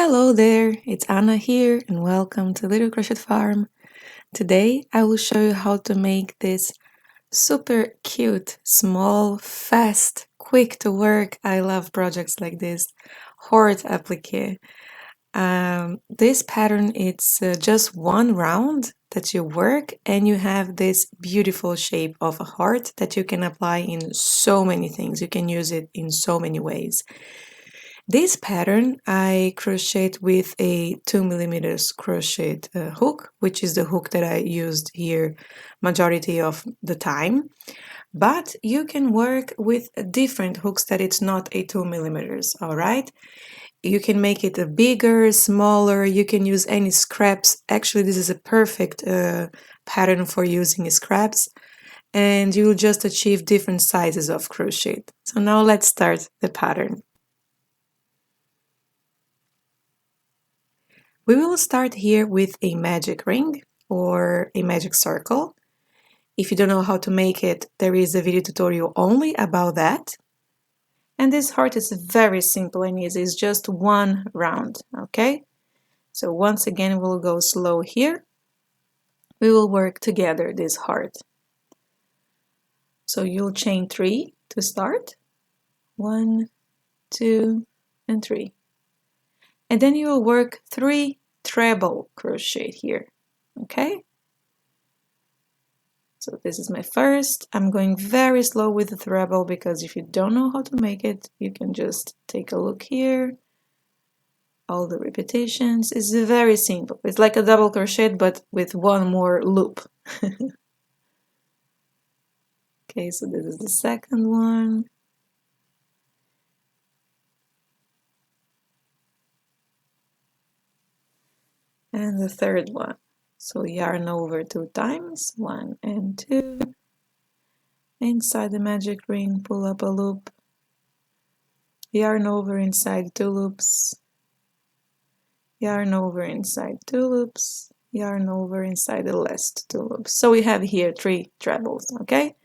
Hello there, it's Anna here and welcome to Little Crochet Farm. Today I will show you how to make this super cute, small, fast, quick to work, I love projects like this, heart applique. This pattern, it's just one round that you work and you have this beautiful shape of a heart that you can apply in so many things. You can use it in so many ways. This pattern I crocheted with a 2mm crocheted hook, which is the hook that I used here majority of the time. But you can work with different hooks that it's not a 2mm, all right? You can make it a bigger, smaller, you can use any scraps. Actually, this is a perfect pattern for using scraps, and you will just achieve different sizes of crochet. So now let's start the pattern. We will start here with a magic ring or a magic circle. If you don't know how to make it, there is a video tutorial only about that. And this heart is very simple and easy. It's just one round, okay? So once again, we'll go slow here. We will work together this heart. So you'll chain 3 to start. 1, 2, and 3. And then you will work 3 treble crochet here, okay? So this is my first. I'm going very slow with the treble because if you don't know how to make it, you can just take a look here. All the repetitions is very simple. It's like a double crochet but with one more loop. Okay, so this is the second one. And the third one. So yarn over 2 times, 1 and 2. Inside the magic ring, pull up a loop. Yarn over inside 2 loops. Yarn over inside 2 loops. Yarn over inside the last 2 loops. So we have here 3 trebles, okay?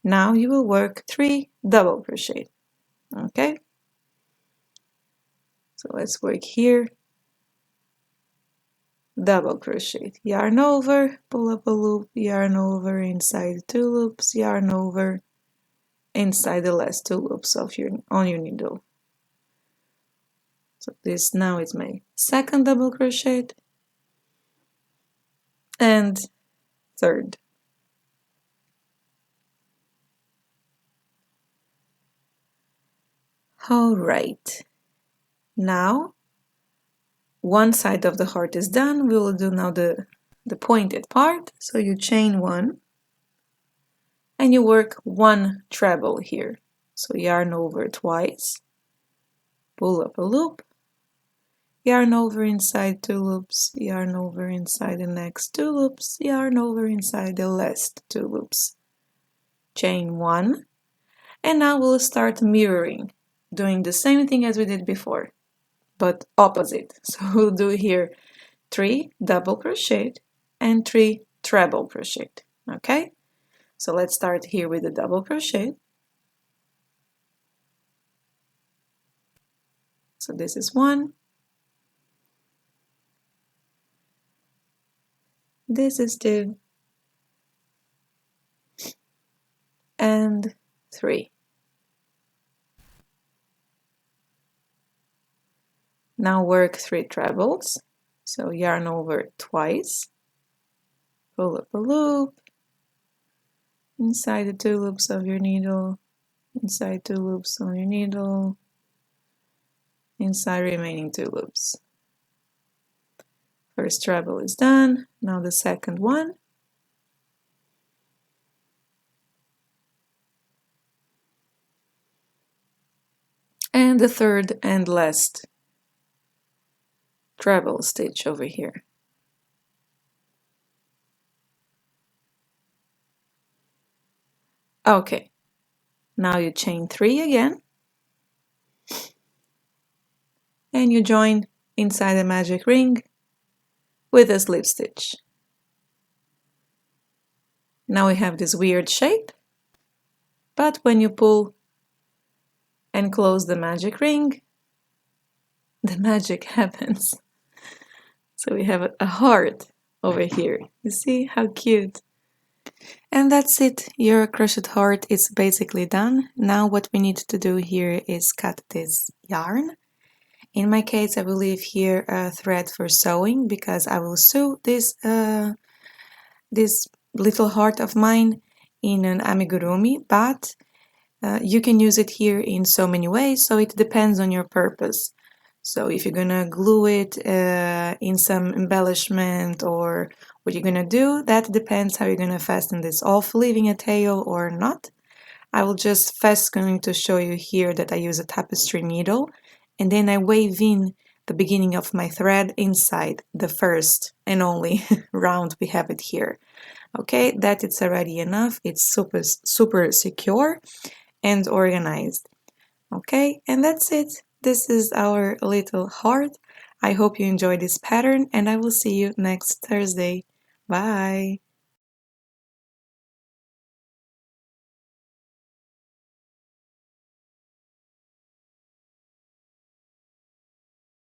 Now you will work 3 double crochet, okay? So let's work here. Double crochet, yarn over, pull up a loop, yarn over inside 2 loops, yarn over inside the last 2 loops of on your needle. So this now is my second double crochet and third. All right, now one side of the heart is done. We will do now the pointed part. So you chain 1 and you work 1 treble here. So yarn over twice, pull up a loop, yarn over inside 2 loops, yarn over inside the next 2 loops, yarn over inside the last 2 loops. Chain 1, and now we'll start mirroring, doing the same thing as we did before, but opposite. So we'll do here 3 double crochet and 3 treble crochet, okay? So let's start here with the double crochet. So this is 1. This is 2. And 3. Now work 3 trebles. So yarn over twice, pull up a loop, inside the 2 loops of your needle, inside 2 loops on your needle, inside remaining 2 loops. First treble is done. Now the second one. And the third and last treble stitch over here. Okay, now you chain 3 again and you join inside the magic ring with a slip stitch. Now we have this weird shape, but when you pull and close the magic ring, the magic happens. So we have a heart over here. You see how cute? And that's it. Your crochet heart is basically done. Now what we need to do here is cut this yarn. In my case, I will leave here a thread for sewing because I will sew this little heart of mine in an amigurumi, but you can use it here in so many ways, so it depends on your purpose. So if you're gonna glue it in some embellishment or what you're gonna do, that depends how you're gonna fasten this off, leaving a tail or not. I will just first going to show you here that I use a tapestry needle, and then I wave in the beginning of my thread inside the first and only round we have it here. Okay, that it's already enough. It's super secure and organized. Okay, and that's it. This is our little heart. I hope you enjoyed this pattern, and I will see you next Thursday. Bye!